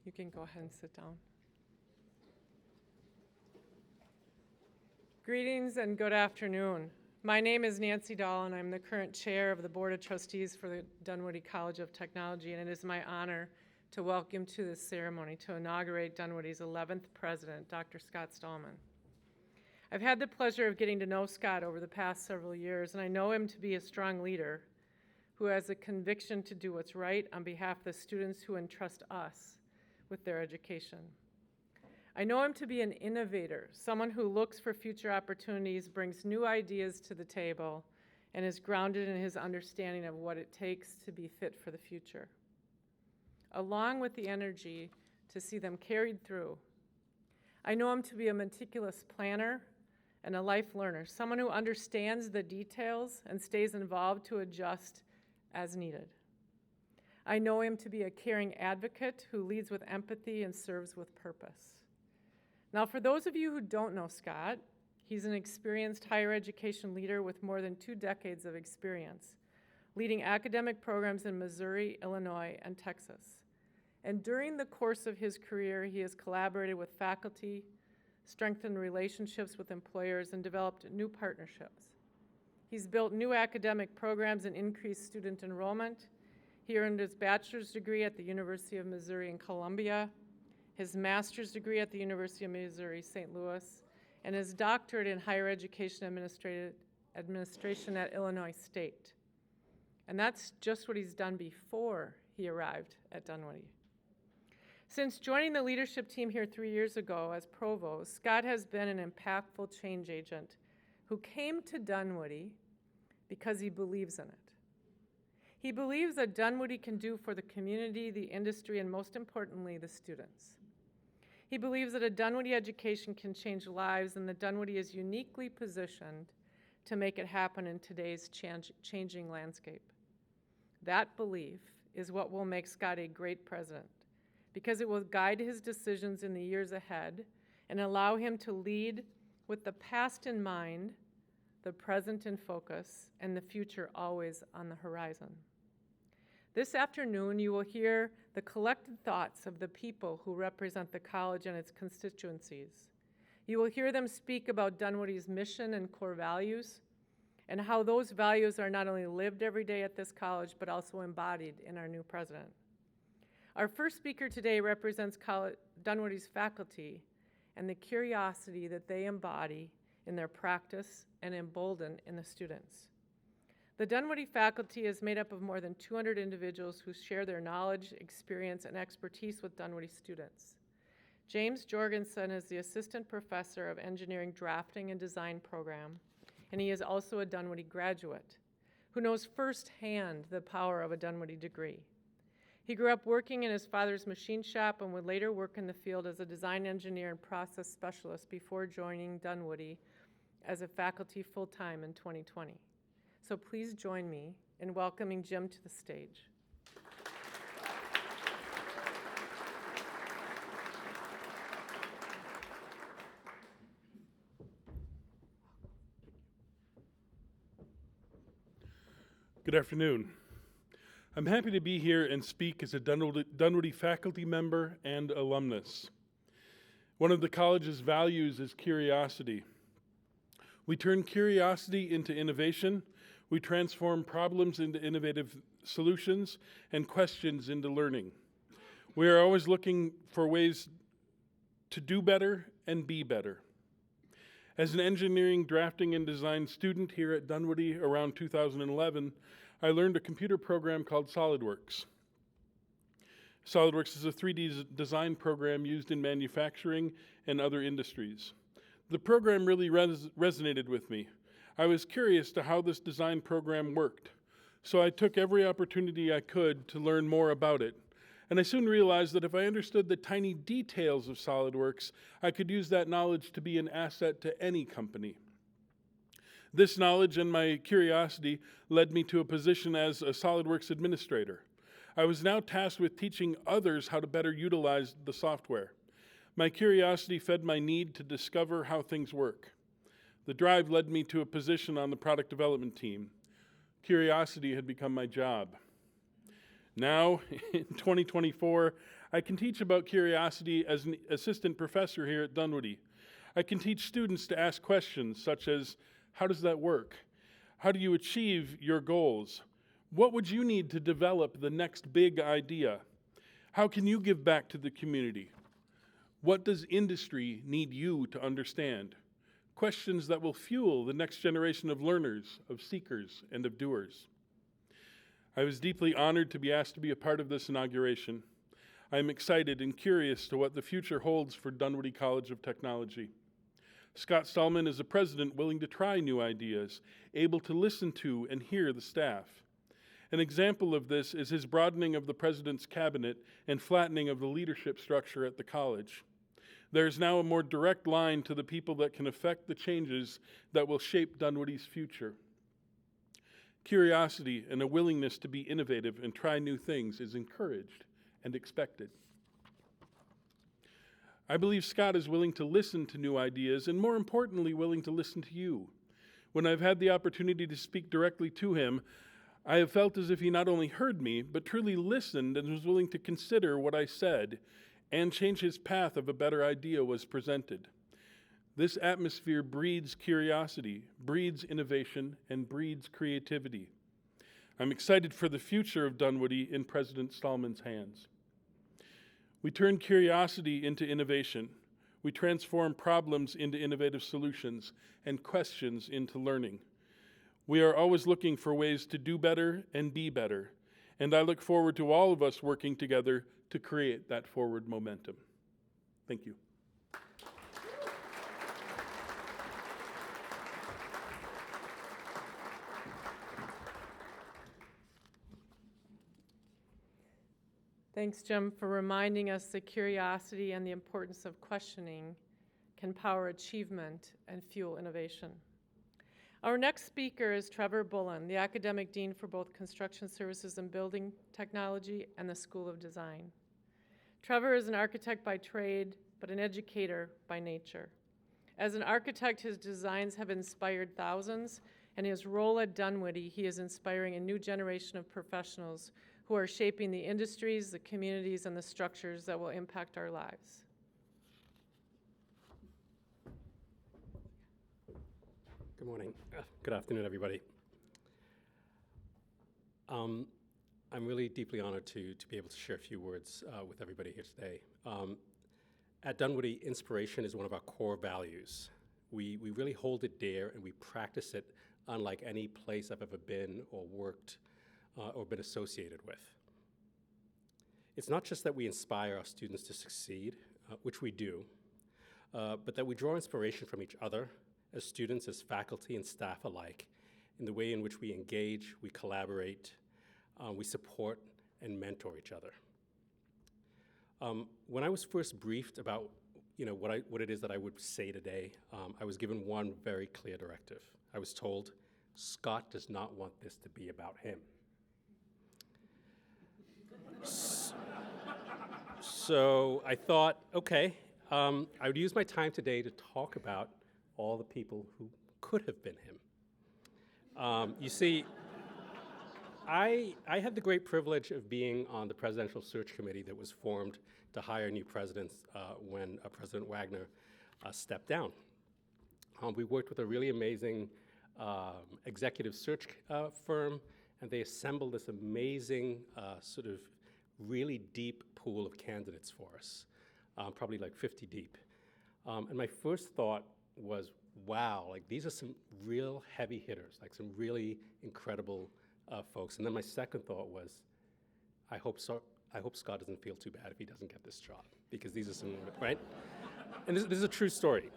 You can go ahead and sit down. Greetings and good afternoon. My name is Nancy Dahl, and I'm the current chair of the Board of Trustees for the Dunwoody College of Technology, and it is my honor to welcome to this ceremony to inaugurate Dunwoody's 11th president, Dr. Scott Stallman. I've had the pleasure of getting to know Scott over the past several years, and I know him to be a strong leader who has a conviction to do what's right on behalf of the students who entrust us with their education. I know him to be an innovator, someone who looks for future opportunities, brings new ideas to the table, and is grounded in his understanding of what it takes to be fit for the future, along with the energy to see them carried through. I know him to be a meticulous planner and a life learner, someone who understands the details and stays involved to adjust as needed. I know him to be a caring advocate who leads with empathy and serves with purpose. Now, for those of you who don't know Scott, he's an experienced higher education leader with more than 2 decades of experience, leading academic programs in Missouri, Illinois, and Texas. And during the course of his career, he has collaborated with faculty, strengthened relationships with employers, and developed new partnerships. He's built new academic programs and increased student enrollment. He earned his bachelor's degree at the University of Missouri in Columbia, his master's degree at the University of Missouri, St. Louis, and his doctorate in higher education administration at Illinois State. And that's just what he's done before he arrived at Dunwoody. Since joining the leadership team here 3 years ago as provost, Scott has been an impactful change agent who came to Dunwoody because he believes in it. He believes that Dunwoody can do for the community, the industry, and most importantly, the students. He believes that a Dunwoody education can change lives and that Dunwoody is uniquely positioned to make it happen in today's changing landscape. That belief is what will make Scott a great president, because it will guide his decisions in the years ahead and allow him to lead with the past in mind, the present in focus, and the future always on the horizon. This afternoon, you will hear the collected thoughts of the people who represent the college and its constituencies. You will hear them speak about Dunwoody's mission and core values, and how those values are not only lived every day at this college, but also embodied in our new president. Our first speaker today represents Dunwoody's faculty and the curiosity that they embody in their practice and embolden in the students. The Dunwoody faculty is made up of more than 200 individuals who share their knowledge, experience, and expertise with Dunwoody students. James Jorgensen is the Assistant Professor of Engineering Drafting and Design Program, and he is also a Dunwoody graduate who knows firsthand the power of a Dunwoody degree. He grew up working in his father's machine shop and would later work in the field as a design engineer and process specialist before joining Dunwoody as a faculty full-time in 2020. So please join me in welcoming Jim to the stage. Good afternoon. I'm happy to be here and speak as a Dunwoody faculty member and alumnus. One of the college's values is curiosity. We turn curiosity into innovation. We transform problems into innovative solutions and questions into learning. We are always looking for ways to do better and be better. As an engineering, drafting, and design student here at Dunwoody around 2011, I learned a computer program called SolidWorks. SolidWorks is a 3D design program used in manufacturing and other industries. The program really resonated with me. I was curious to how this design program worked, so I took every opportunity I could to learn more about it. And I soon realized that if I understood the tiny details of SolidWorks, I could use that knowledge to be an asset to any company. This knowledge and my curiosity led me to a position as a SolidWorks administrator. I was now tasked with teaching others how to better utilize the software. My curiosity fed my need to discover how things work. The drive led me to a position on the product development team. Curiosity had become my job. Now, in 2024, I can teach about curiosity as an assistant professor here at Dunwoody. I can teach students to ask questions such as, how does that work? How do you achieve your goals? What would you need to develop the next big idea? How can you give back to the community? What does industry need you to understand? Questions that will fuel the next generation of learners, of seekers, and of doers. I was deeply honored to be asked to be a part of this inauguration. I am excited and curious to what the future holds for Dunwoody College of Technology. Scott Stallman is a president willing to try new ideas, able to listen to and hear the staff. An example of this is his broadening of the president's cabinet and flattening of the leadership structure at the college. There is now a more direct line to the people that can affect the changes that will shape Dunwoody's future. Curiosity and a willingness to be innovative and try new things is encouraged and expected. I believe Scott is willing to listen to new ideas and, more importantly, willing to listen to you. When I've had the opportunity to speak directly to him, I have felt as if he not only heard me, but truly listened and was willing to consider what I said and change his path if a better idea was presented. This atmosphere breeds curiosity, breeds innovation, and breeds creativity. I'm excited for the future of Dunwoody in President Stallman's hands. We turn curiosity into innovation. We transform problems into innovative solutions and questions into learning. We are always looking for ways to do better and be better, and I look forward to all of us working together to create that forward momentum. Thank you. Thanks, Jim, for reminding us that curiosity and the importance of questioning can power achievement and fuel innovation. Our next speaker is Trevor Bullen, the Academic Dean for both Construction Services and Building Technology and the School of Design. Trevor is an architect by trade, but an educator by nature. As an architect, his designs have inspired thousands, and his role at Dunwoody, he is inspiring a new generation of professionals who are shaping the industries, the communities, and the structures that will impact our lives. Good morning. Good afternoon, everybody. I'm really deeply honored to be able to share a few words with everybody here today. At Dunwoody, inspiration is one of our core values. We really hold it dear, and we practice it unlike any place I've ever been or worked or been associated with. It's not just that we inspire our students to succeed, which we do, but that we draw inspiration from each other as students, as faculty and staff alike, in the way in which we engage, we collaborate, we support and mentor each other. When I was first briefed about what it is that I would say today, I was given one very clear directive. I was told, Scott does not want this to be about him. So I thought, okay, I would use my time today to talk about all the people who could have been him. You see, I had the great privilege of being on the presidential search committee that was formed to hire new presidents when President Wagner stepped down. We worked with a really amazing executive search firm, and they assembled this amazing sort of really deep pool of candidates for us, probably like 50 deep. And my first thought was, wow, like these are some real heavy hitters, like some really incredible folks. And then my second thought was, I hope Scott doesn't feel too bad if he doesn't get this job, because these are some, right? And this is a true story.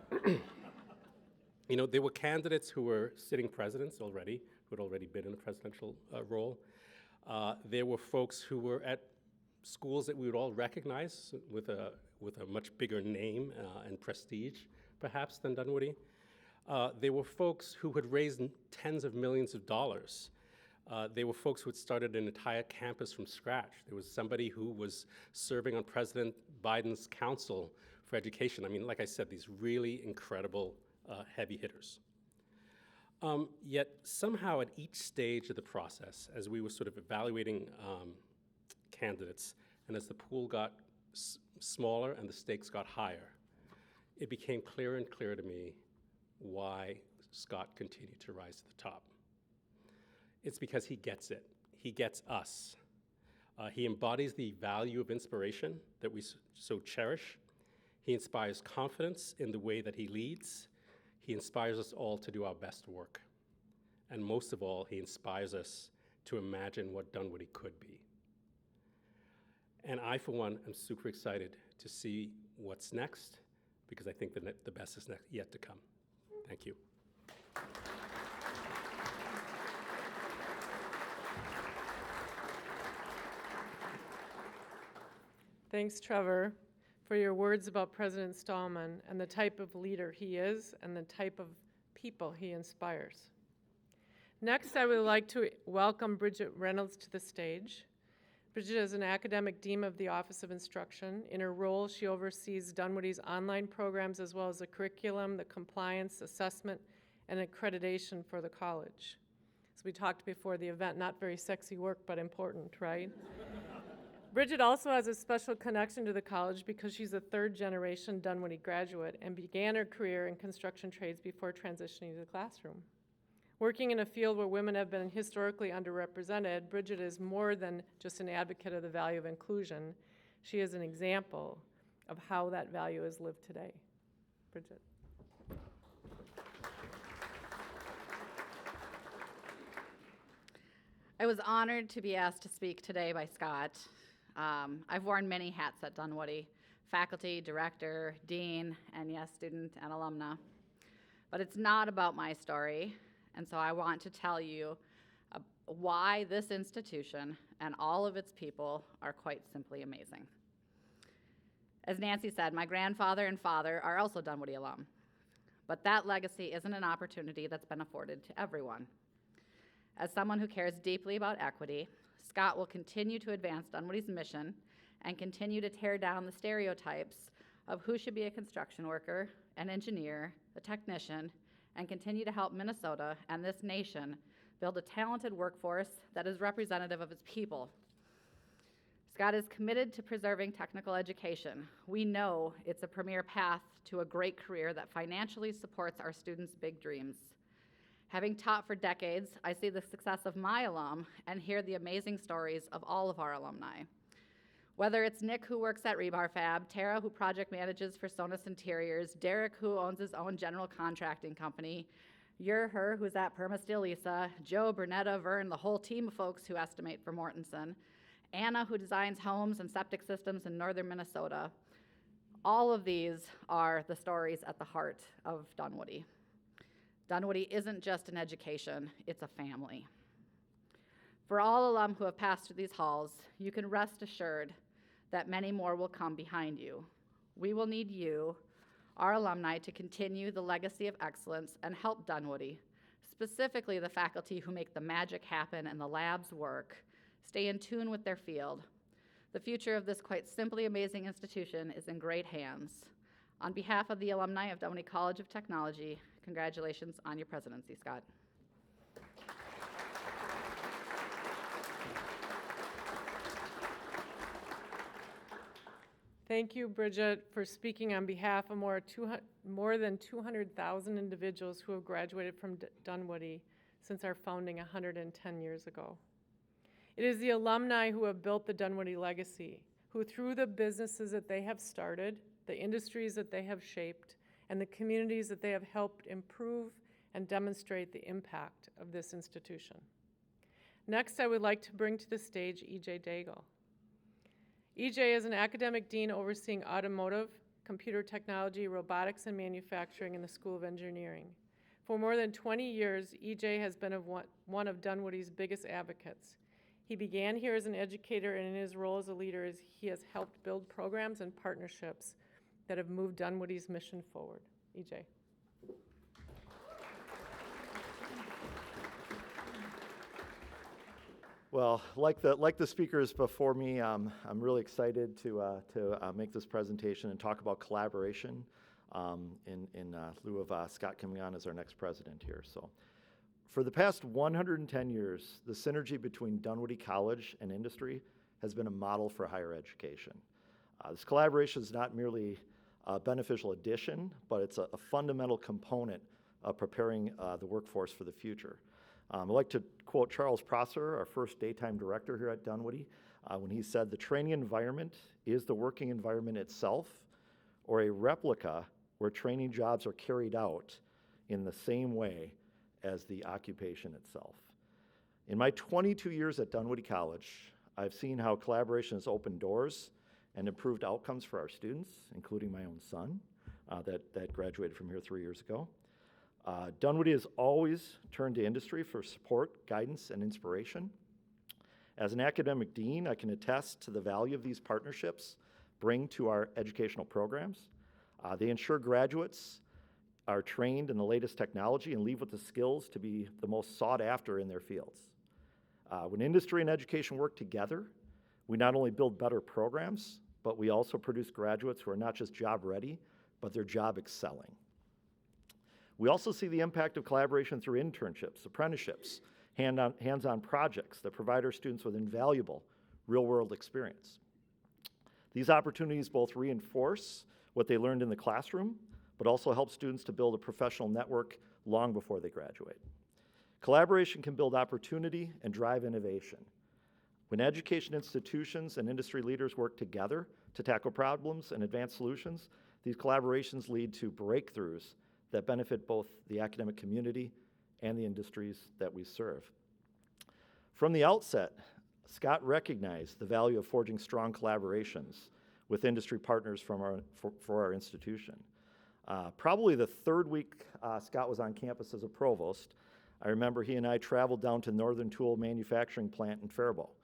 You know, there were candidates who were sitting presidents already, who had already been in a presidential role. There were folks who were at schools that we would all recognize with a much bigger name and prestige, perhaps, than Dunwoody. There were folks who had raised tens of millions of dollars. There were folks who had started an entire campus from scratch. There was somebody who was serving on President Biden's Council for Education. I mean, like I said, these really incredible heavy hitters. Yet somehow at each stage of the process, as we were sort of evaluating candidates, and as the pool got smaller and the stakes got higher, it became clearer and clearer to me why Scott continued to rise to the top. It's because he gets it. He gets us. He embodies the value of inspiration that we so cherish. He inspires confidence in the way that he leads. He inspires us all to do our best work. And most of all, he inspires us to imagine what Dunwoody could be. And I, for one, am super excited to see what's next, because I think the best is yet to come. Thank you. Thanks, Trevor, for your words about President Stallman and the type of leader he is and the type of people he inspires. Next, I would like to welcome Bridget Reynolds to the stage. Bridget is an academic dean of the Office of Instruction. In her role, she oversees Dunwoody's online programs as well as the curriculum, the compliance, assessment, and accreditation for the college. As we talked before the event, not very sexy work, but important, right? Bridget also has a special connection to the college because she's a third-generation Dunwoody graduate and began her career in construction trades before transitioning to the classroom. Working in a field where women have been historically underrepresented, Bridget is more than just an advocate of the value of inclusion. She is an example of how that value is lived today. Bridget. I was honored to be asked to speak today by Scott. I've worn many hats at Dunwoody: faculty, director, dean, and yes, student and alumna. But it's not about my story, and so I want to tell you why this institution and all of its people are quite simply amazing. As Nancy said, my grandfather and father are also Dunwoody alum, but that legacy isn't an opportunity that's been afforded to everyone. As someone who cares deeply about equity, Scott will continue to advance Dunwoody's mission and continue to tear down the stereotypes of who should be a construction worker, an engineer, a technician, and continue to help Minnesota and this nation build a talented workforce that is representative of its people. Scott is committed to preserving technical education. We know it's a premier path to a great career that financially supports our students' big dreams. Having taught for decades, I see the success of my alum and hear the amazing stories of all of our alumni. Whether it's Nick, who works at Rebar Fab, Tara, who project manages for Sonus Interiors, Derek, who owns his own general contracting company, you're her, who's at Permasteel Lisa, Joe, Bernetta, Vern, the whole team of folks who estimate for Mortensen, Anna, who designs homes and septic systems in northern Minnesota. All of these are the stories at the heart of Dunwoody. Dunwoody isn't just an education, it's a family. For all alum who have passed through these halls, you can rest assured that many more will come behind you. We will need you, our alumni, to continue the legacy of excellence and help Dunwoody, specifically the faculty who make the magic happen and the labs work, stay in tune with their field. The future of this quite simply amazing institution is in great hands. On behalf of the alumni of Dunwoody College of Technology, congratulations on your presidency, Scott. Thank you, Bridget, for speaking on behalf of more than 200,000 individuals who have graduated from Dunwoody since our founding 110 years ago. It is the alumni who have built the Dunwoody legacy, who through the businesses that they have started, the industries that they have shaped, and the communities that they have helped improve and demonstrate the impact of this institution. Next, I would like to bring to the stage E.J. Daigle. EJ is an academic dean overseeing automotive, computer technology, robotics, and manufacturing in the School of Engineering. For more than 20 years, EJ has been one of Dunwoody's biggest advocates. He began here as an educator, and in his role as a leader, he has helped build programs and partnerships that have moved Dunwoody's mission forward. EJ. Well, like the speakers before me, I'm really excited to make this presentation and talk about collaboration in lieu of Scott coming on as our next president here. So, for the past 110 years, the synergy between Dunwoody College and industry has been a model for higher education. This collaboration is not merely a beneficial addition, but it's a fundamental component of preparing the workforce for the future. I'd like to quote Charles Prosser, our first daytime director here at Dunwoody, when he said, "The training environment is the working environment itself, or a replica where training jobs are carried out in the same way as the occupation itself." In my 22 years at Dunwoody College, I've seen how collaboration has opened doors and improved outcomes for our students, including my own son that graduated from here 3 years ago. Dunwoody has always turned to industry for support, guidance, and inspiration. As an academic dean, I can attest to the value of these partnerships bring to our educational programs. They ensure graduates are trained in the latest technology and leave with the skills to be the most sought after in their fields. When industry and education work together, we not only build better programs, but we also produce graduates who are not just job ready, but they're job excelling. We also see the impact of collaboration through internships, apprenticeships, hands-on projects that provide our students with invaluable real-world experience. These opportunities both reinforce what they learned in the classroom, but also help students to build a professional network long before they graduate. Collaboration can build opportunity and drive innovation. When education institutions and industry leaders work together to tackle problems and advance solutions, these collaborations lead to breakthroughs that benefit both the academic community and the industries that we serve. From the outset, Scott recognized the value of forging strong collaborations with industry partners for our institution. Probably the third week Scott was on campus as a provost, I remember he and I traveled down to Northern Tool Manufacturing Plant in Faribault.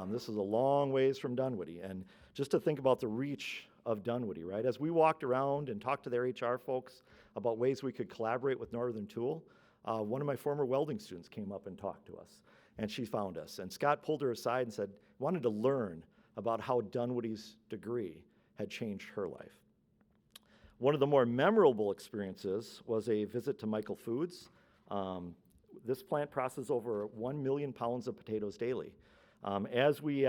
This is a long ways from Dunwoody, and just to think about the reach of Dunwoody, right? As we walked around and talked to their HR folks about ways we could collaborate with Northern Tool, one of my former welding students came up and talked to us, and she found us. And Scott pulled her aside and said, wanted to learn about how Dunwoody's degree had changed her life. One of the more memorable experiences was a visit to Michael Foods. This plant processes over 1 million pounds of potatoes daily. As we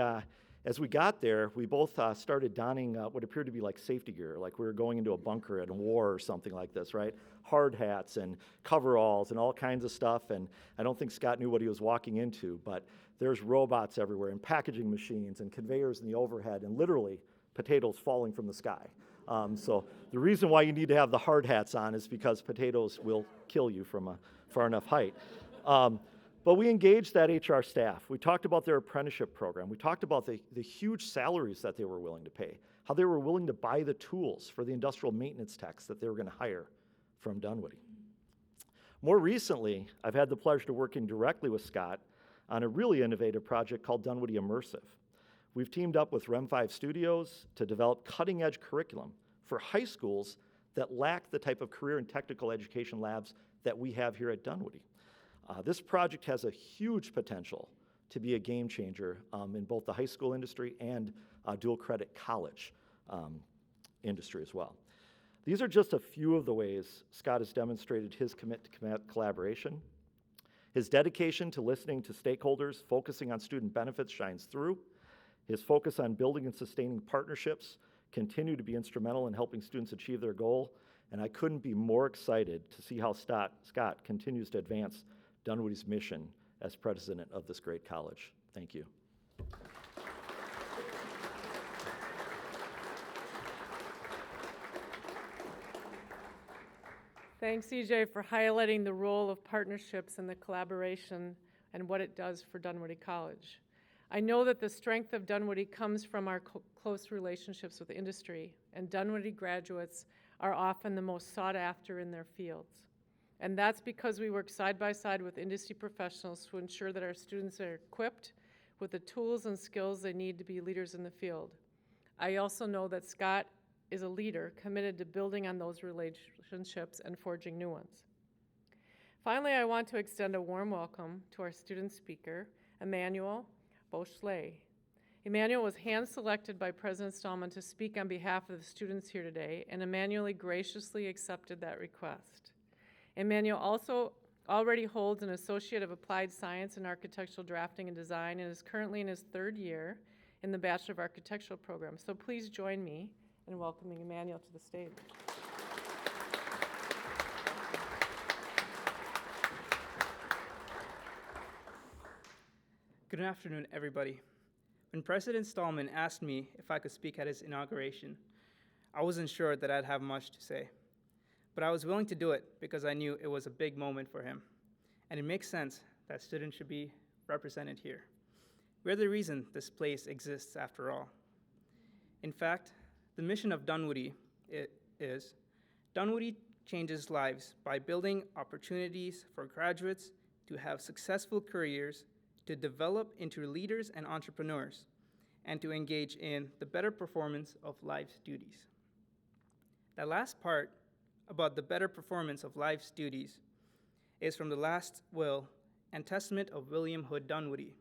got there, we both started donning what appeared to be like safety gear, like we were going into a bunker at a war or something like this, right? Hard hats and coveralls and all kinds of stuff, and I don't think Scott knew what he was walking into, but there's robots everywhere and packaging machines and conveyors in the overhead and literally potatoes falling from the sky. So the reason why you need to have the hard hats on is because potatoes will kill you from a far enough height. But we engaged that HR staff. We talked about their apprenticeship program. We talked about the huge salaries that they were willing to pay, how they were willing to buy the tools for the industrial maintenance techs that they were going to hire from Dunwoody. More recently, I've had the pleasure of working directly with Scott on a really innovative project called Dunwoody Immersive. We've teamed up with REM5 Studios to develop cutting-edge curriculum for high schools that lack the type of career and technical education labs that we have here at Dunwoody. This project has a huge potential to be a game changer in both the high school industry and dual credit college industry as well. These are just a few of the ways Scott has demonstrated his commitment to collaboration. His dedication to listening to stakeholders, focusing on student benefits shines through. His focus on building and sustaining partnerships continue to be instrumental in helping students achieve their goal, and I couldn't be more excited to see how Scott continues to advance Dunwoody's mission as president of this great college. Thank you. Thanks, EJ, for highlighting the role of partnerships and the collaboration and what it does for Dunwoody College. I know that the strength of Dunwoody comes from our close relationships with industry, and Dunwoody graduates are often the most sought after in their fields. And that's because we work side by side with industry professionals to ensure that our students are equipped with the tools and skills they need to be leaders in the field. I also know that Scott is a leader committed to building on those relationships and forging new ones. Finally, I want to extend a warm welcome to our student speaker, Emmanuel Beauchley. Emmanuel was hand-selected by President Stallman to speak on behalf of the students here today, and Emmanuel graciously accepted that request. Emmanuel also already holds an Associate of Applied Science in Architectural Drafting and Design and is currently in his third year in the Bachelor of Architectural program. So please join me in welcoming Emmanuel to the stage. Good afternoon, everybody. When President Stallman asked me if I could speak at his inauguration, I wasn't sure that I'd have much to say. But I was willing to do it because I knew it was a big moment for him. And it makes sense that students should be represented here. We're the reason this place exists after all. In fact, the mission of Dunwoody is Dunwoody changes lives by building opportunities for graduates to have successful careers, to develop into leaders and entrepreneurs, and to engage in the better performance of life's duties. That last part about the better performance of life's duties is from the last will and testament of William Hood Dunwoody.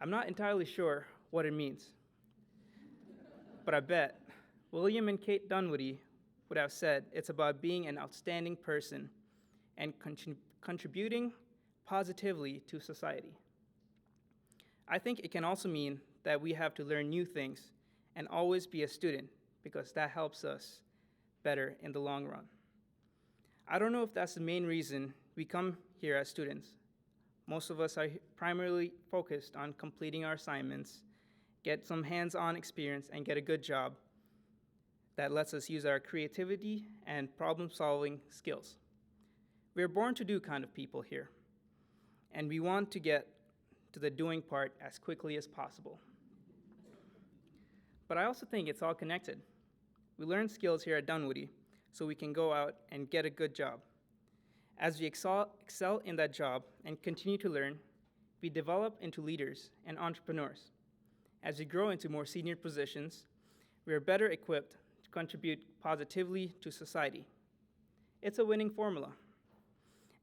I'm not entirely sure what it means, but I bet William and Kate Dunwoody would have said it's about being an outstanding person and contributing positively to society. I think it can also mean that we have to learn new things and always be a student because that helps us better in the long run. I don't know if that's the main reason we come here as students. Most of us are primarily focused on completing our assignments, get some hands-on experience, and get a good job that lets us use our creativity and problem-solving skills. We're born to do kind of people here, and we want to get to the doing part as quickly as possible. But I also think it's all connected. We learn skills here at Dunwoody so we can go out and get a good job. As we excel in that job and continue to learn, we develop into leaders and entrepreneurs. As we grow into more senior positions, we are better equipped to contribute positively to society. It's a winning formula,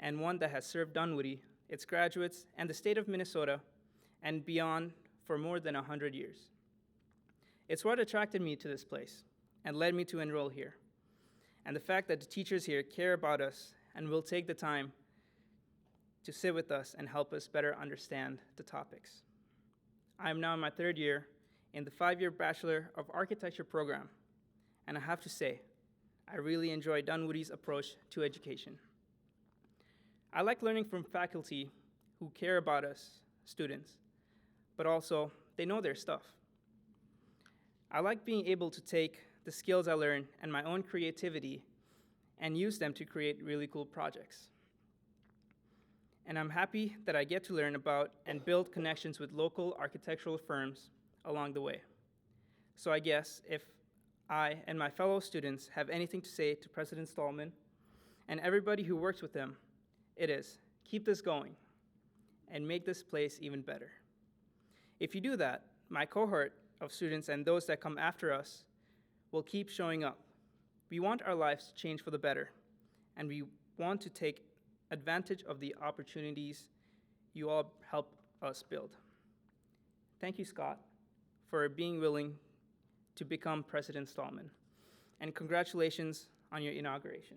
and one that has served Dunwoody, its graduates, and the state of Minnesota and beyond for more than 100 years. It's what attracted me to this place and led me to enroll here. And the fact that the teachers here care about us and will take the time to sit with us and help us better understand the topics. I am now in my third year in the 5-year Bachelor of Architecture program, and I have to say, I really enjoy Dunwoody's approach to education. I like learning from faculty who care about us, students, but also they know their stuff. I like being able to take the skills I learn and my own creativity and use them to create really cool projects. And I'm happy that I get to learn about and build connections with local architectural firms along the way. So I guess if I and my fellow students have anything to say to President Stallman and everybody who works with him, it is keep this going and make this place even better. If you do that, my cohort of students and those that come after us will keep showing up. We want our lives to change for the better, and we want to take advantage of the opportunities you all help us build. Thank you, Scott, for being willing to become President Stallman, and congratulations on your inauguration.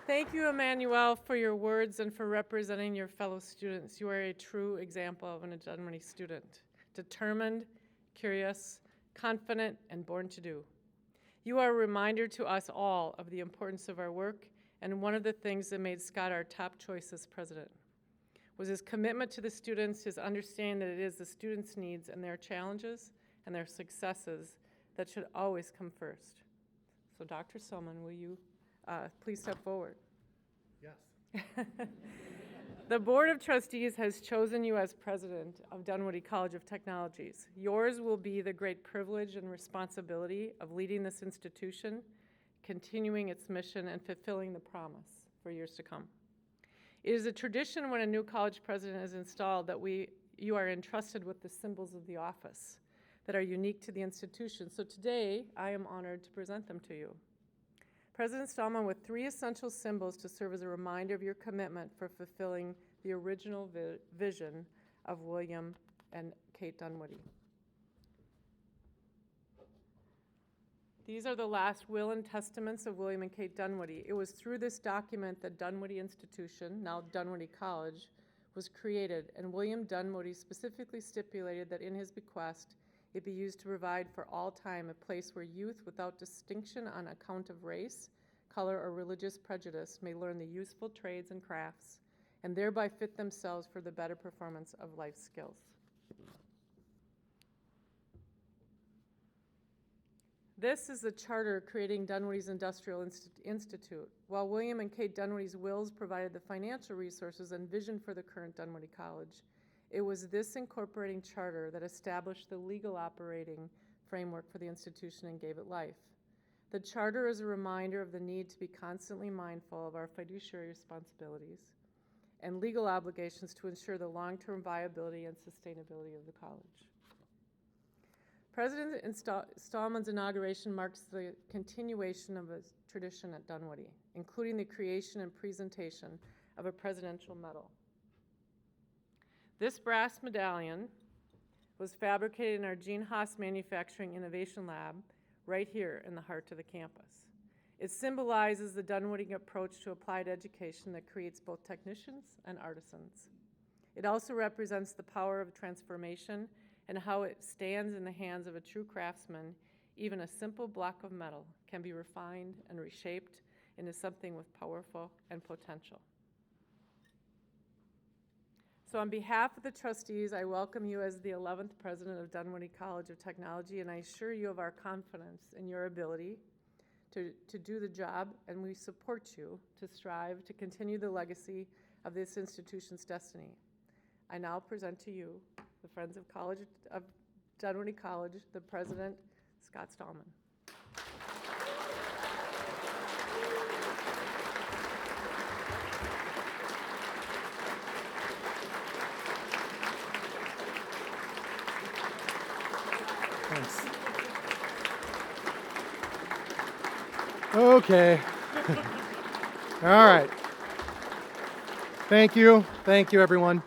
Thank you, Emmanuel, for your words and for representing your fellow students. You are a true example of an Dunwoody student, determined, curious, confident, and born to do. You are a reminder to us all of the importance of our work, and one of the things that made Scott our top choice as president was his commitment to the students, his understanding that it is the students' needs and their challenges and their successes that should always come first. So Dr. Stallman, will you please step forward? Yes. The Board of Trustees has chosen you as president of Dunwoody College of Technologies. Yours will be the great privilege and responsibility of leading this institution, continuing its mission, and fulfilling the promise for years to come. It is a tradition when a new college president is installed that you are entrusted with the symbols of the office that are unique to the institution. So today, I am honored to present them to you. President Stallman with 3 essential symbols to serve as a reminder of your commitment for fulfilling the original vision of William and Kate Dunwoody. These are the last will and testaments of William and Kate Dunwoody. It was through this document that Dunwoody Institution, now Dunwoody College, was created, and William Dunwoody specifically stipulated that in his bequest, it be used to provide for all time a place where youth, without distinction on account of race, color, or religious prejudice, may learn the useful trades and crafts, and thereby fit themselves for the better performance of life skills. This is the charter creating Dunwoody's Industrial Institute. While William and Kate Dunwoody's wills provided the financial resources and vision for the current Dunwoody College, it was this incorporating charter that established the legal operating framework for the institution and gave it life. The charter is a reminder of the need to be constantly mindful of our fiduciary responsibilities and legal obligations to ensure the long-term viability and sustainability of the college. President Stallman's inauguration marks the continuation of a tradition at Dunwoody, including the creation and presentation of a presidential medal. This brass medallion was fabricated in our Gene Haas Manufacturing Innovation Lab right here in the heart of the campus. It symbolizes the Dunwoody approach to applied education that creates both technicians and artisans. It also represents the power of transformation and how it stands in the hands of a true craftsman. Even a simple block of metal can be refined and reshaped into something with powerful and potential. So on behalf of the trustees, I welcome you as the 11th president of Dunwoody College of Technology, and I assure you of our confidence in your ability to do the job, and we support you to strive to continue the legacy of this institution's destiny. I now present to you the Friends of Dunwoody College, the president, Scott Stallman. Thanks. Okay. All right. Thank you, everyone.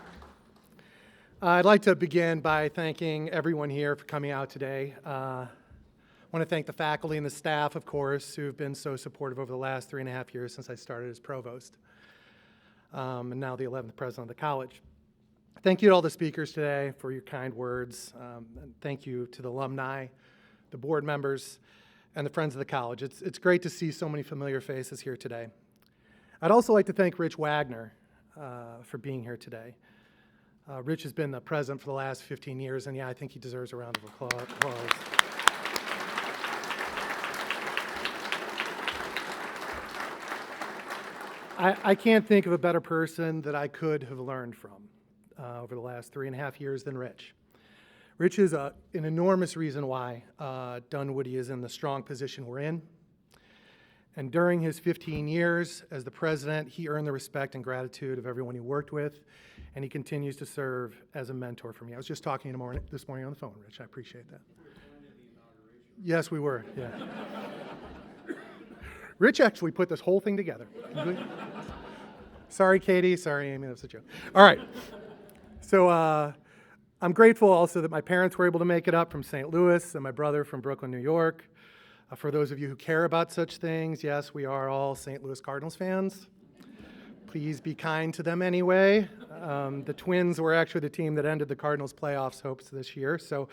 I'd like to begin by thanking everyone here for coming out today. I want to thank the faculty and the staff, of course, who've been so supportive over the last 3.5 years since I started as provost, and now the 11th president of the college. Thank you to all the speakers today for your kind words. And thank you to the alumni, the board members, and the friends of the college. It's great to see so many familiar faces here today. I'd also like to thank Rich Wagner for being here today. Rich has been the president for the last 15 years, and yeah, I think he deserves a round of applause. I can't think of a better person that I could have learned from over the last 3.5 years than Rich. Rich is an enormous reason why Dunwoody is in the strong position we're in. And during his 15 years as the president, he earned the respect and gratitude of everyone he worked with, and he continues to serve as a mentor for me. I was just talking this morning on the phone, Rich. I appreciate that. Yes, we were, yeah. Rich actually put this whole thing together. Sorry, Katie. Sorry, Amy. That was a joke. All right. So I'm grateful also that my parents were able to make it up from St. Louis and my brother from Brooklyn, New York. For those of you who care about such things, yes, we are all St. Louis Cardinals fans. Please be kind to them anyway. The Twins were actually the team that ended the Cardinals' playoffs hopes this year, so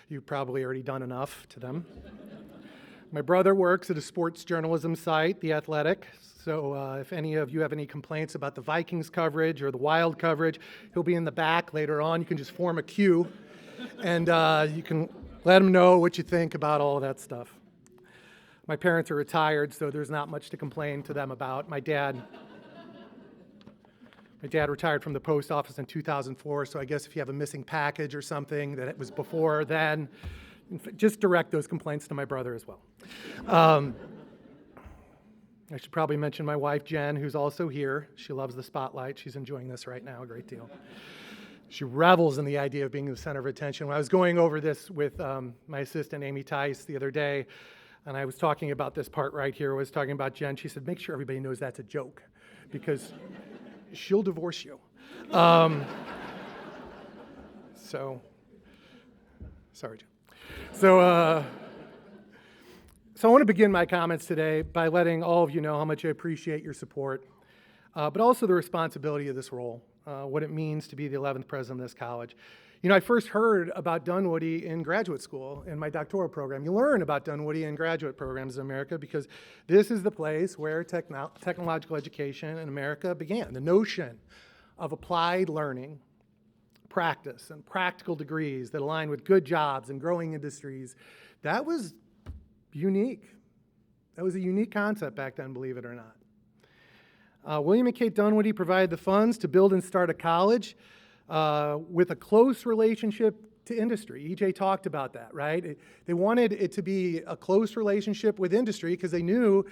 you've probably already done enough to them. My brother works at a sports journalism site, The Athletic, so if any of you have any complaints about the Vikings coverage or the Wild coverage, he'll be in the back later on. You can just form a queue, and you can let him know what you think about all of that stuff. My parents are retired, so there's not much to complain to them about. My dad retired from the post office in 2004, so I guess if you have a missing package or something that it was before then, just direct those complaints to my brother as well. I should probably mention my wife, Jen, who's also here. She loves the spotlight. She's enjoying this right now a great deal. She revels in the idea of being the center of attention. When I was going over this with my assistant, Amy Tice, the other day, and I was talking about this part right here, I was talking about Jen, she said, make sure everybody knows that's a joke, because she'll divorce you. So, sorry, Jen. So So I want to begin my comments today by letting all of you know how much I appreciate your support, but also the responsibility of this role, what it means to be the 11th president of this college. You know, I first heard about Dunwoody in graduate school in my doctoral program. You learn about Dunwoody in graduate programs in America because this is the place where technological education in America began. The notion of applied learning, practice, and practical degrees that align with good jobs and growing industries, that was unique. That was a unique concept back then, believe it or not. William and Kate Dunwoody provided the funds to build and start a college with a close relationship to industry. EJ talked about that, right? They wanted it to be a close relationship with industry because they knew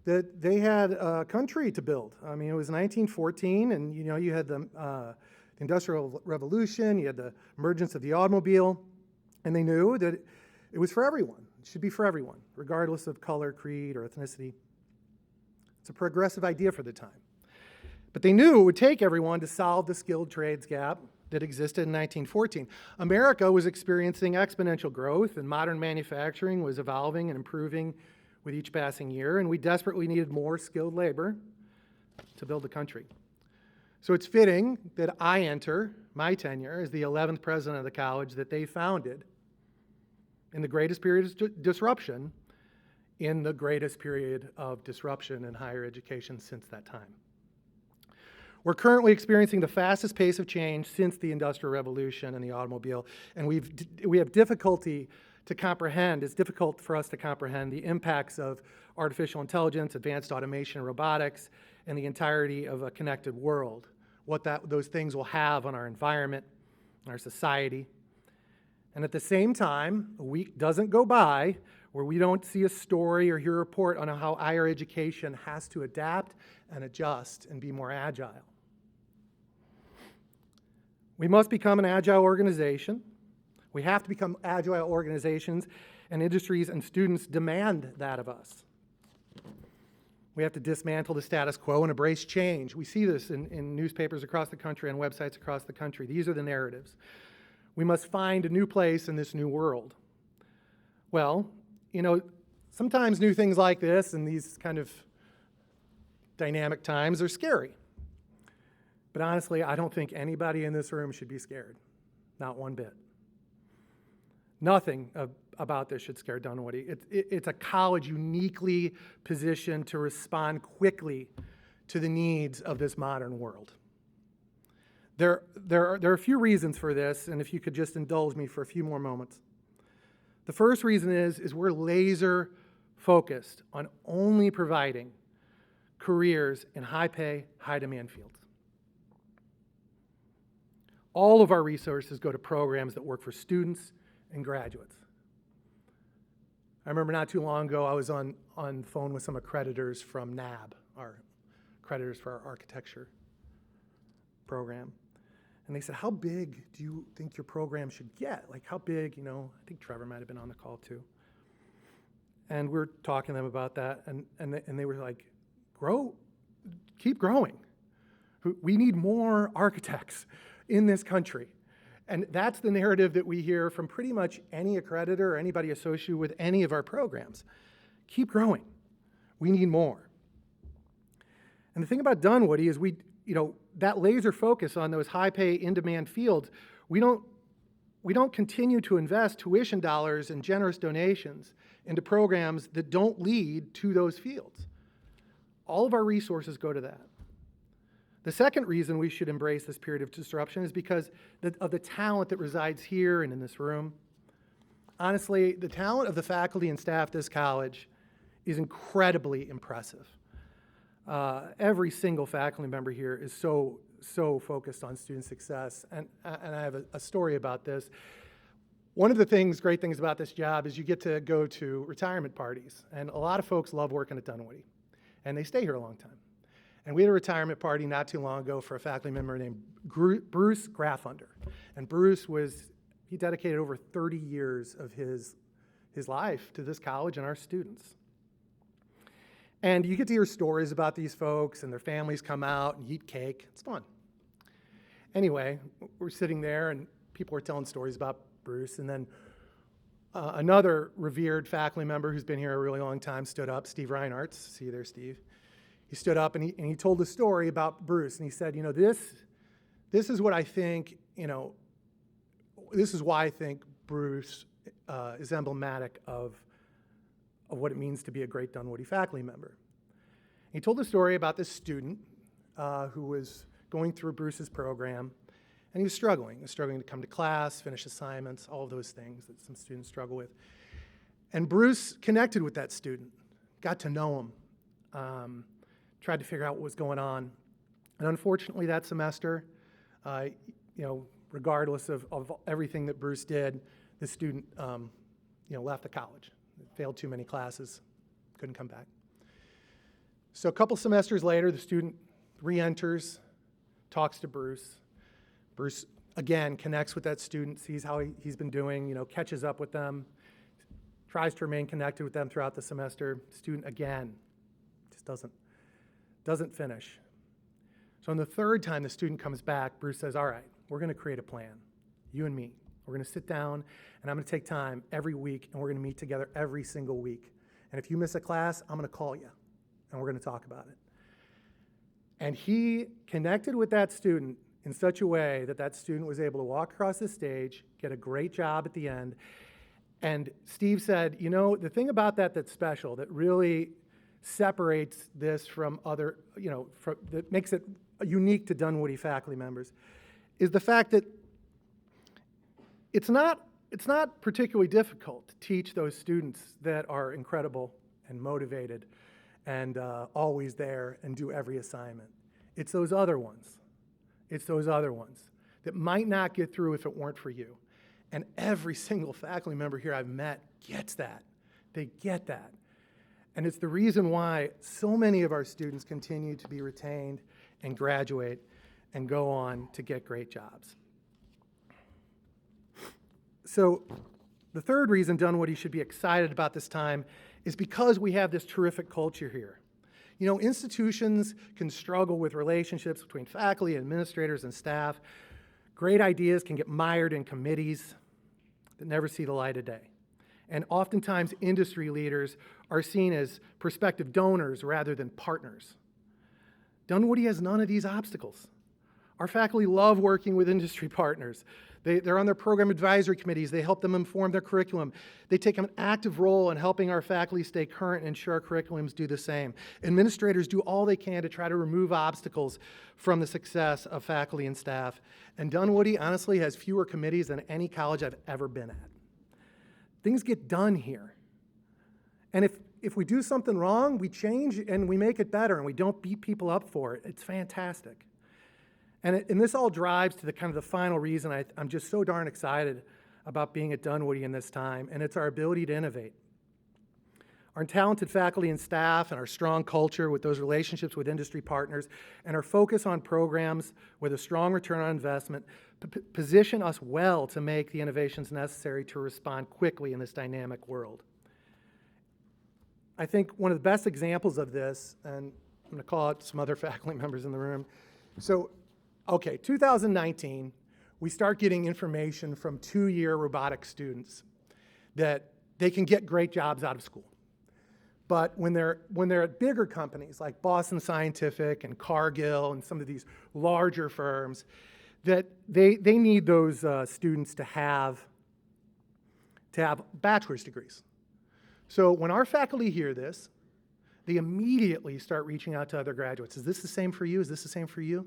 that they had a country to build. I mean, it was 1914, and you know, you had the Industrial Revolution, you had the emergence of the automobile, and they knew that it was for everyone. It should be for everyone, regardless of color, creed, or ethnicity. It's a progressive idea for the time. But they knew it would take everyone to solve the skilled trades gap that existed in 1914. America was experiencing exponential growth, and modern manufacturing was evolving and improving with each passing year, and we desperately needed more skilled labor to build the country. So it's fitting that I enter my tenure as the 11th president of the college that they founded in the greatest period of disruption, in the greatest period of disruption in higher education since that time. We're currently experiencing the fastest pace of change since the Industrial Revolution and the automobile, and we have difficulty to comprehend, it's difficult for us to comprehend the impacts of artificial intelligence, advanced automation and robotics, and the entirety of a connected world, what those things will have on our environment, our society. And at the same time, a week doesn't go by where we don't see a story or hear a report on how higher education has to adapt and adjust and be more agile. We must become an agile organization. We have to become agile organizations, and industries and students demand that of us. We have to dismantle the status quo and embrace change. We see this in newspapers across the country and websites across the country. These are the narratives. We must find a new place in this new world. Well, you know, sometimes new things like this and these kind of dynamic times are scary. But honestly, I don't think anybody in this room should be scared. Not one bit. Nothing about this should scare Dunwoody. It's a college uniquely positioned to respond quickly to the needs of this modern world. There are a few reasons for this, and if you could just indulge me for a few more moments. The first reason is we're laser focused on only providing careers in high-pay, high-demand fields. All of our resources go to programs that work for students and graduates. I remember not too long ago, I was on the phone with some accreditors from NAB, our accreditors for our architecture program. And they said, how big do you think your program should get? Like how big, you know, I think Trevor might have been on the call too. And we're talking to them about that, and they were like, keep growing. We need more architects in this country. And that's the narrative that we hear from pretty much any accreditor or anybody associated with any of our programs. Keep growing. We need more. And the thing about Dunwoody is that laser focus on those high-pay, in-demand fields, we don't continue to invest tuition dollars and generous donations into programs that don't lead to those fields. All of our resources go to that. The second reason we should embrace this period of disruption is because of the talent that resides here and in this room. Honestly, the talent of the faculty and staff at this college is incredibly impressive. Every single faculty member here is so focused on student success, and I have a story about this. One of the great things about this job is you get to go to retirement parties, and a lot of folks love working at Dunwoody, and they stay here a long time. And we had a retirement party not too long ago for a faculty member named Bruce Graffunder. And Bruce he dedicated over 30 years of his life to this college and our students. And you get to hear stories about these folks, and their families come out and eat cake. It's fun. Anyway, we're sitting there, and people were telling stories about Bruce, and then Another revered faculty member who's been here a really long time stood up, Steve Reinhardt. See you there, Steve. He stood up and he told a story about Bruce, and he said, you know, this is what I think, you know, this is why I think Bruce is emblematic of what it means to be a great Dunwoody faculty member. He told a story about this student who was going through Bruce's program, and he was struggling to come to class, finish assignments, all of those things that some students struggle with. And Bruce connected with that student, got to know him, tried to figure out what was going on. And unfortunately, that semester, you know, regardless of everything that Bruce did, the student, you know, left the college, failed too many classes, couldn't come back. So a couple semesters later, the student re-enters, talks to Bruce. Bruce, again, connects with that student, sees how he's been doing, you know, catches up with them, tries to remain connected with them throughout the semester. Student, again, just doesn't finish. So on the third time the student comes back, Bruce says, all right, we're going to create a plan, you and me. We're going to sit down, and I'm going to take time every week, and we're going to meet together every single week. And if you miss a class, I'm going to call you, and we're going to talk about it. And he connected with that student in such a way that that student was able to walk across the stage, get a great job at the end. And Steve said, you know, the thing about that that's special, that really separates this from other, you know, that makes it unique to Dunwoody faculty members, is the fact that it's not particularly difficult to teach those students that are incredible and motivated and always there and do every assignment. It's those other ones. It's those other ones that might not get through if it weren't for you. And every single faculty member here I've met gets that. They get that. And it's the reason why so many of our students continue to be retained and graduate and go on to get great jobs. So the third reason Dunwoody should be excited about this time is because we have this terrific culture here. You know, institutions can struggle with relationships between faculty, administrators, and staff. Great ideas can get mired in committees that never see the light of day. And oftentimes, industry leaders are seen as prospective donors rather than partners. Dunwoody has none of these obstacles. Our faculty love working with industry partners. They're on their program advisory committees. They help them inform their curriculum. They take an active role in helping our faculty stay current and ensure our curriculums do the same. Administrators do all they can to try to remove obstacles from the success of faculty and staff. And Dunwoody, honestly, has fewer committees than any college I've ever been at. Things get done here. And if we do something wrong, we change and we make it better and we don't beat people up for it. It's fantastic. And this all drives to the kind of the final reason I'm just so darn excited about being at Dunwoody in this time, and it's our ability to innovate. Our talented faculty and staff and our strong culture with those relationships with industry partners and our focus on programs with a strong return on investment position us well to make the innovations necessary to respond quickly in this dynamic world. I think one of the best examples of this, and I'm going to call out some other faculty members in the room. So, okay, 2019, we start getting information from two-year robotics students that they can get great jobs out of school. But when they're at bigger companies like Boston Scientific and Cargill and some of these larger firms, that they need those students to have bachelor's degrees. So when our faculty hear this, they immediately start reaching out to other graduates. Is this the same for you? Is this the same for you?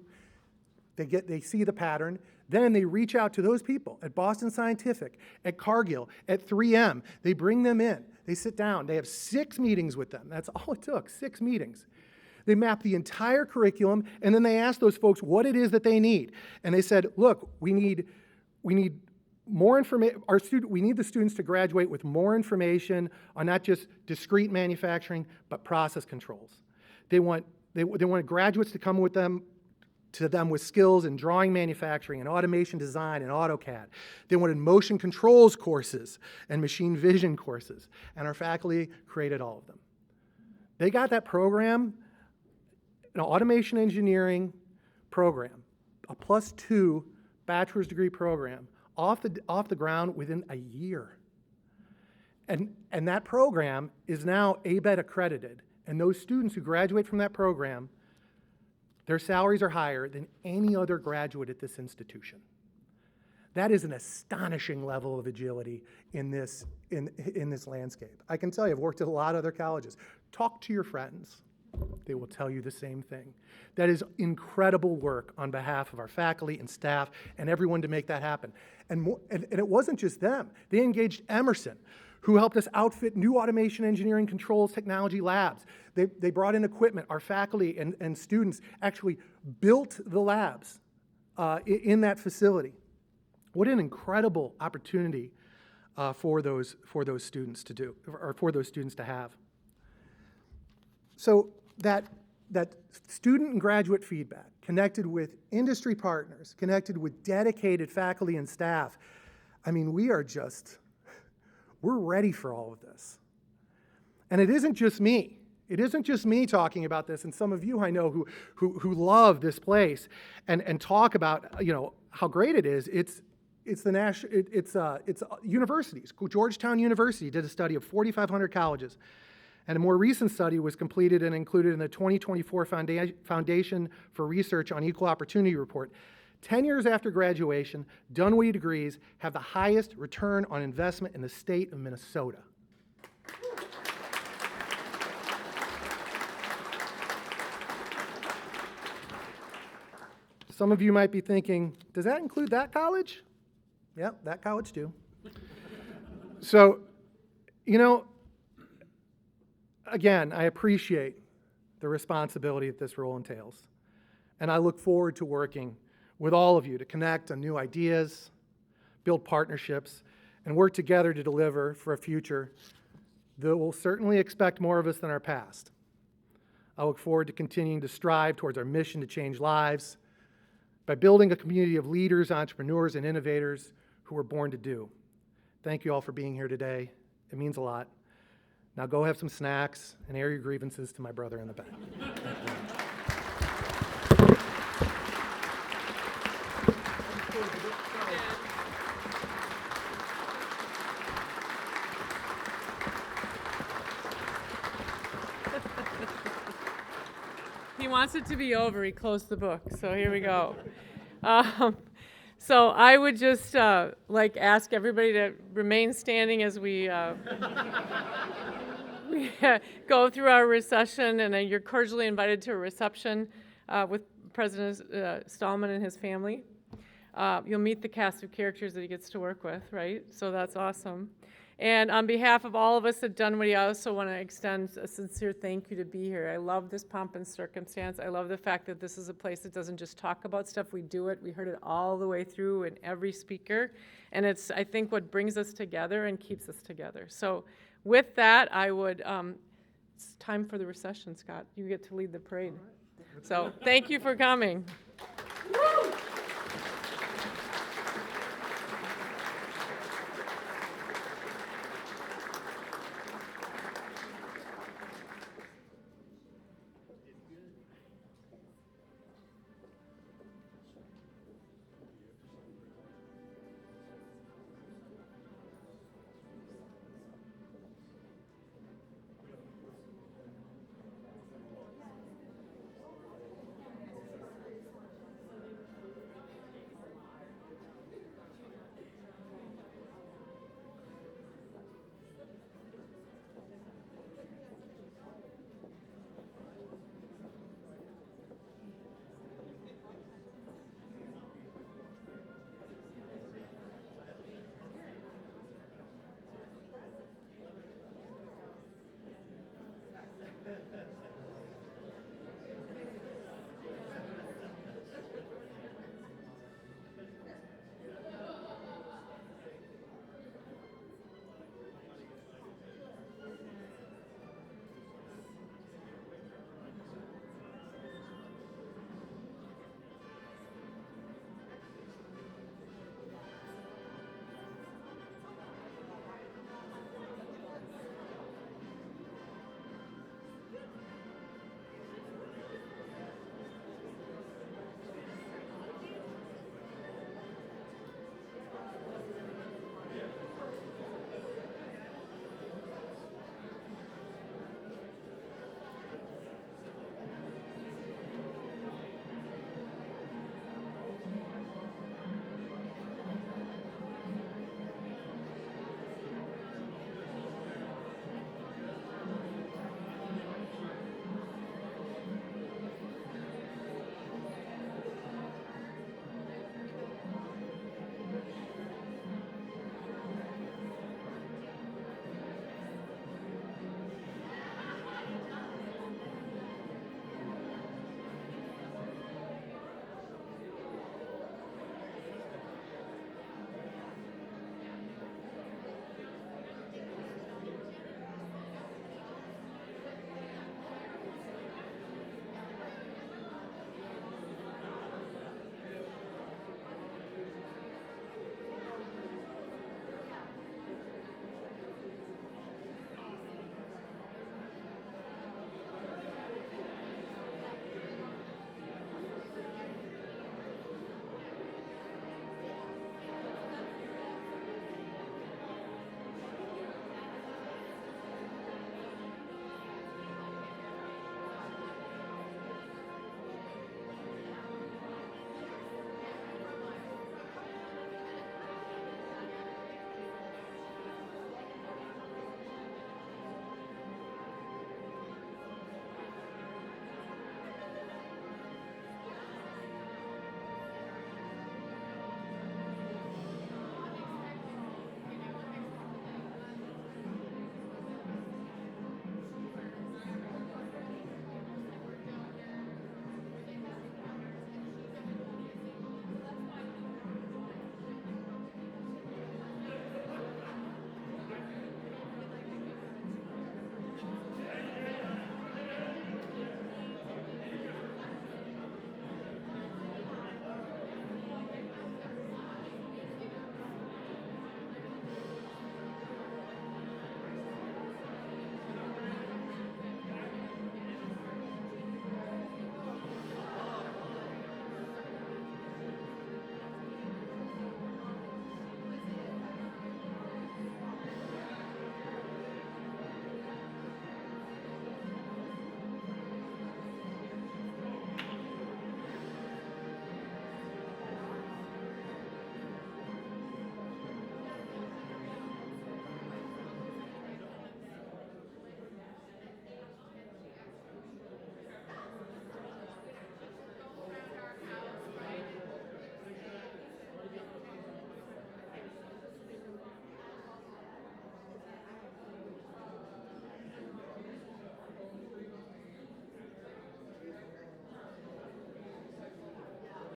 They see the pattern. Then they reach out to those people at Boston Scientific, at Cargill, at 3M. They bring them in. They sit down. They have 6 meetings with them. That's all it took, 6 meetings. They map the entire curriculum, and then they ask those folks what it is that they need. And they said, look, we need more information. We need the students to graduate with more information on not just discrete manufacturing, but process controls. They want graduates to come to them with skills in drawing manufacturing and automation design and AutoCAD. They wanted motion controls courses and machine vision courses, and our faculty created all of them. They got that program, an automation engineering program, a +2 bachelor's degree program, off the ground within a year. And that program is now ABET accredited. And those students who graduate from that program, their salaries are higher than any other graduate at this institution. That is an astonishing level of agility in this landscape. I can tell you, I've worked at a lot of other colleges. Talk to your friends. They will tell you the same thing. That is incredible work on behalf of our faculty and staff and everyone to make that happen. And it wasn't just them. They engaged Emerson, who helped us outfit new automation engineering controls technology labs. They brought in equipment. Our faculty and students actually built the labs in that facility. What an incredible opportunity for those students to do, or for those students to have. So that student and graduate feedback, connected with industry partners, connected with dedicated faculty and staff, I mean, we're ready for all of this. And it isn't just me. It isn't just me talking about this, and some of you I know who love this place and talk about, how great it is. It's universities. Georgetown University did a study of 4,500 colleges, and a more recent study was completed and included in the 2024 Foundation for Research on Equal Opportunity report. 10 years after graduation, Dunwoody degrees have the highest return on investment in the state of Minnesota. Some of you might be thinking, does that include that college? Yep, that college too. So, again, I appreciate the responsibility that this role entails. And I look forward to working with all of you to connect on new ideas, build partnerships, and work together to deliver for a future that will certainly expect more of us than our past. I look forward to continuing to strive towards our mission to change lives by building a community of leaders, entrepreneurs, and innovators who were born to do. Thank you all for being here today. It means a lot. Now go have some snacks and air your grievances to my brother in the back. Thank you very much. He wants it to be over. He closed the book, so here we go. So I would just ask everybody to remain standing as we go through our recession, and you're cordially invited to a reception with President Stallman and his family. You'll meet the cast of characters that he gets to work with, right? So that's awesome. And on behalf of all of us at Dunwoody, I also want to extend a sincere thank you to be here. I love this pomp and circumstance. I love the fact that this is a place that doesn't just talk about stuff, we do it. We heard it all the way through in every speaker. And it's, I think, what brings us together and keeps us together. So with that, it's time for the recession, Scott. You get to lead the parade. So thank you for coming. Woo!